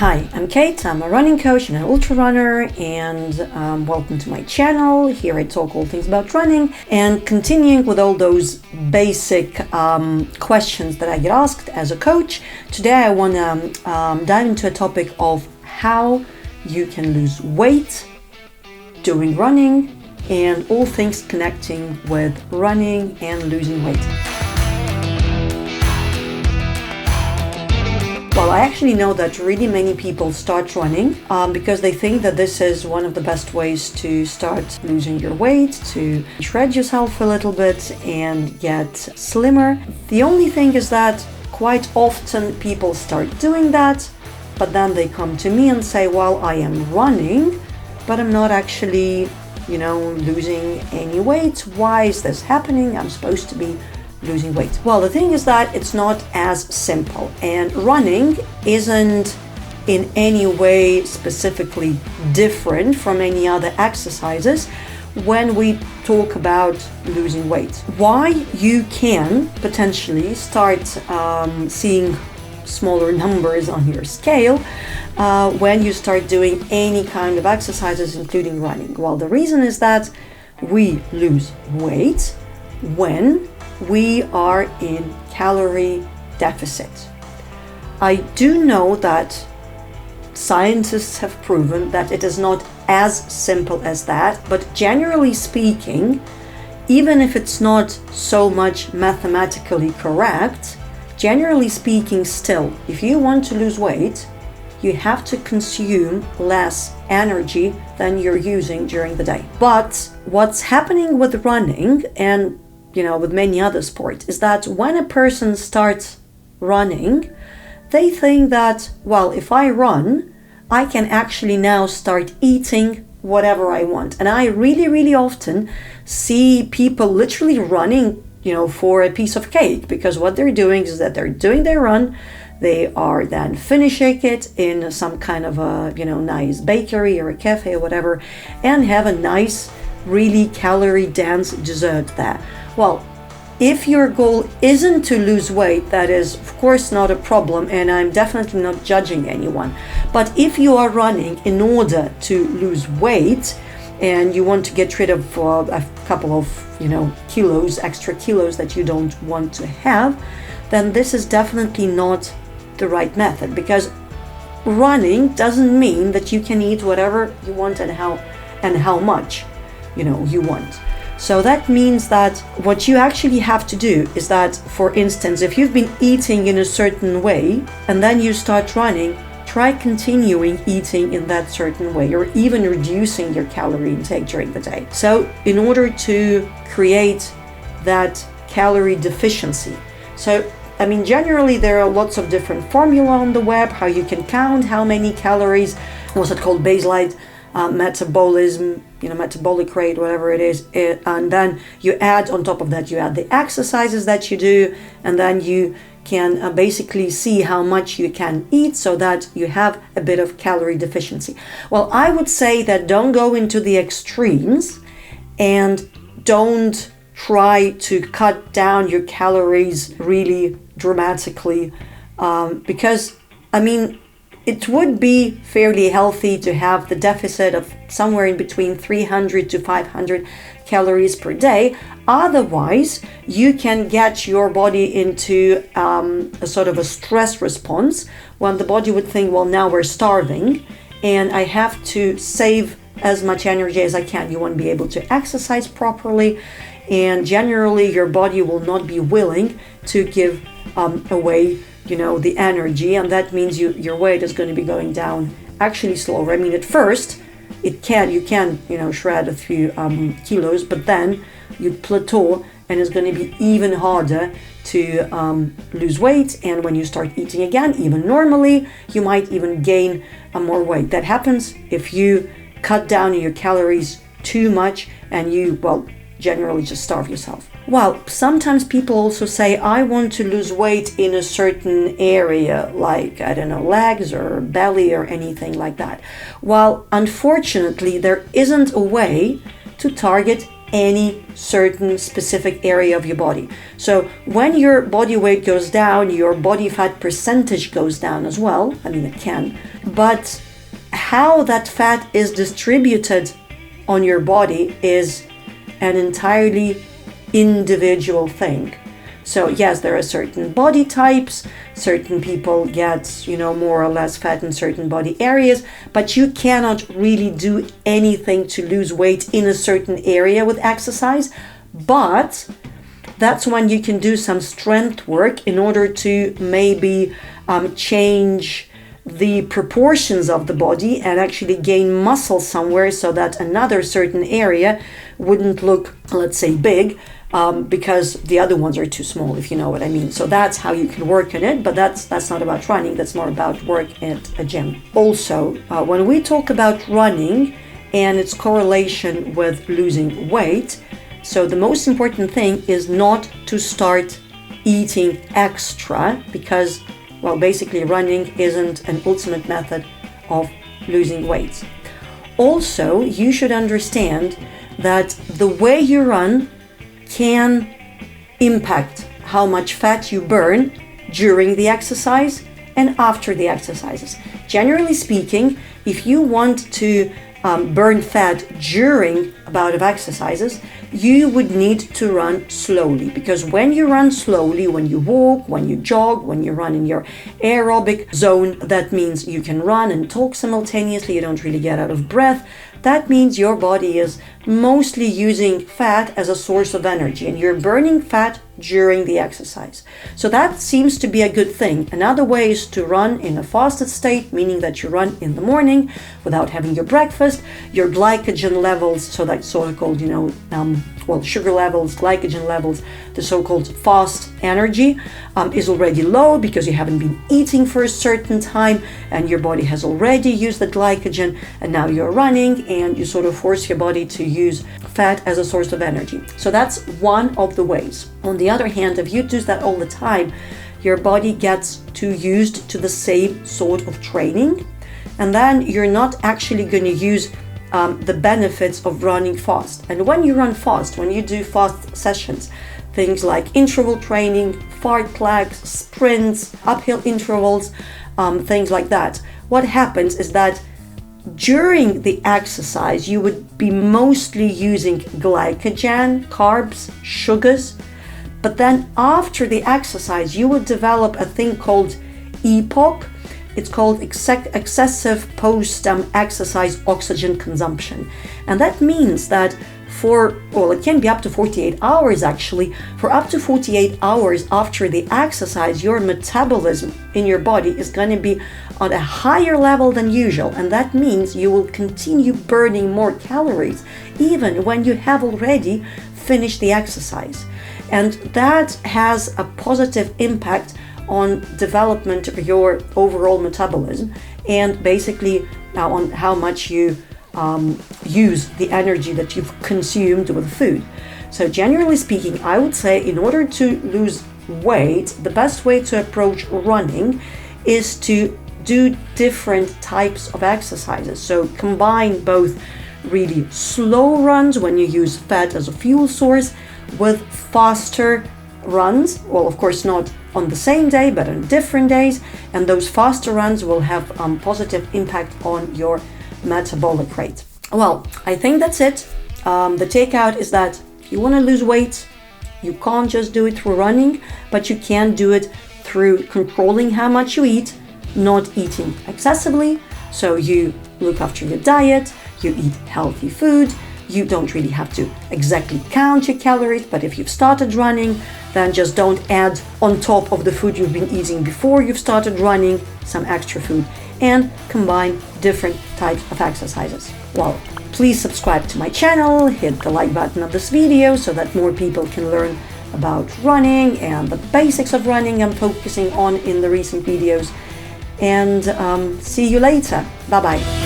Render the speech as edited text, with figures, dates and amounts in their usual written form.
Hi, I'm Kate. I'm a running coach and an ultra runner, and welcome to my channel. Here I talk all things about running, and continuing with all those basic questions that I get asked as a coach. Today I want to dive into a topic of how you can lose weight doing running and all things connecting with running and losing weight. Well, I actually know that really many people start running because they think that this is one of the best ways to start losing your weight, to shred yourself a little bit and get slimmer. The only thing is that quite often people start doing that, but then they come to me and say, well, I am running, but I'm not actually, losing any weight. Why is this happening? I'm supposed to be losing weight. Well, the thing is that it's not as simple, and running isn't in any way specifically different from any other exercises when we talk about losing weight. Why you can potentially start seeing smaller numbers on your scale when you start doing any kind of exercises, including running. Well, the reason is that we lose weight when we are in calorie deficit. I do know that scientists have proven that it is not as simple as that, but generally speaking, even if it's not so much mathematically correct, generally speaking still, if you want to lose weight, you have to consume less energy than you're using during the day. But what's happening with running and with many other sports, is that when a person starts running, they think that, well, if I run, I can actually now start eating whatever I want. And I really, really often see people literally running, for a piece of cake, because what they're doing is that they're doing their run, they are then finishing it in some kind of a, nice bakery or a cafe or whatever, and have a nice, really calorie-dense dessert there. Well, if your goal isn't to lose weight, that is, of course, not a problem, and I'm definitely not judging anyone. But if you are running in order to lose weight, and you want to get rid of a couple of, extra kilos that you don't want to have, then this is definitely not the right method, because running doesn't mean that you can eat whatever you want and how much, you want. So that means that what you actually have to do is that, for instance, if you've been eating in a certain way and then you start running, try continuing eating in that certain way, or even reducing your calorie intake during the day. So in order to create that calorie deficiency. So, generally there are lots of different formula on the web, how you can count how many calories, what's it called, baseline metabolism, metabolic rate, whatever it is, and then you add on top of that, you add the exercises that you do, and then you can basically see how much you can eat so that you have a bit of calorie deficiency. Well, I would say that don't go into the extremes and don't try to cut down your calories really dramatically, because it would be fairly healthy to have the deficit of somewhere in between 300 to 500 calories per day. Otherwise, you can get your body into a sort of a stress response when the body would think, well, now we're starving and I have to save as much energy as I can. You won't be able to exercise properly, and generally your body will not be willing to give away the energy, and that means your weight is going to be going down actually slower. At first you can shred a few kilos, but then you plateau and it's going to be even harder to lose weight. And when you start eating again, even normally, you might even gain more weight. That happens if you cut down your calories too much and you generally just starve yourself. Well, sometimes people also say, I want to lose weight in a certain area, like, legs or belly or anything like that. Well, unfortunately, there isn't a way to target any certain specific area of your body. So when your body weight goes down, your body fat percentage goes down as well. I mean, it can. But how that fat is distributed on your body is an entirely individual thing. So yes, there are certain body types, certain people get, more or less fat in certain body areas, but you cannot really do anything to lose weight in a certain area with exercise. But that's when you can do some strength work in order to maybe change the proportions of the body and actually gain muscle somewhere so that another certain area wouldn't look, let's say, big, because the other ones are too small, if you know what I mean. So that's how you can work on it, but that's not about running, that's more about work at a gym. Also, when we talk about running and its correlation with losing weight, so the most important thing is not to start eating extra, because, well, basically running isn't an ultimate method of losing weight. Also, you should understand that the way you run can impact how much fat you burn during the exercise and after the exercises. Generally speaking, if you want to burn fat during a bout of exercises, you would need to run slowly, because when you run slowly, when you walk, when you jog, when you run in your aerobic zone, that means you can run and talk simultaneously, you don't really get out of breath. That means your body is mostly using fat as a source of energy, and you're burning fat during the exercise. So that seems to be a good thing. Another way is to run in a fasted state, meaning that you run in the morning without having your breakfast. Your glycogen levels, so that's so-called, sugar levels, glycogen levels, the so-called fast energy is already low because you haven't been eating for a certain time and your body has already used the glycogen, and now you're running and you sort of force your body to use fat as a source of energy. So that's one of the ways. On the other hand, if you do that all the time, your body gets too used to the same sort of training, and then you're not actually going to use the benefits of running fast. And when you run fast, when you do fast sessions, things like interval training, fartleks, sprints, uphill intervals, things like that, what happens is that during the exercise, you would be mostly using glycogen, carbs, sugars, but then after the exercise, you would develop a thing called EPOC. It's called excessive post-exercise oxygen consumption. And that means that it can be up to 48 hours actually. For up to 48 hours after the exercise, your metabolism in your body is going to be on a higher level than usual. And that means you will continue burning more calories even when you have already finished the exercise. And that has a positive impact on development of your overall metabolism and basically on how much you use the energy that you've consumed with food. So generally speaking, I would say in order to lose weight, the best way to approach running is to do different types of exercises. So combine both really slow runs when you use fat as a fuel source with faster runs. Well, of course, not on the same day, but on different days. And those faster runs will have positive impact on your metabolic rate. Well, I think that's it. The takeout is that if you want to lose weight, you can't just do it through running, but you can do it through controlling how much you eat, not eating excessively. So you look after your diet, you eat healthy food. You don't really have to exactly count your calories, but if you've started running, then just don't add on top of the food you've been eating before you've started running some extra food, and combine different types of exercises. Well, please subscribe to my channel, hit the like button of this video so that more people can learn about running and the basics of running I'm focusing on in the recent videos. And see you later. Bye-bye.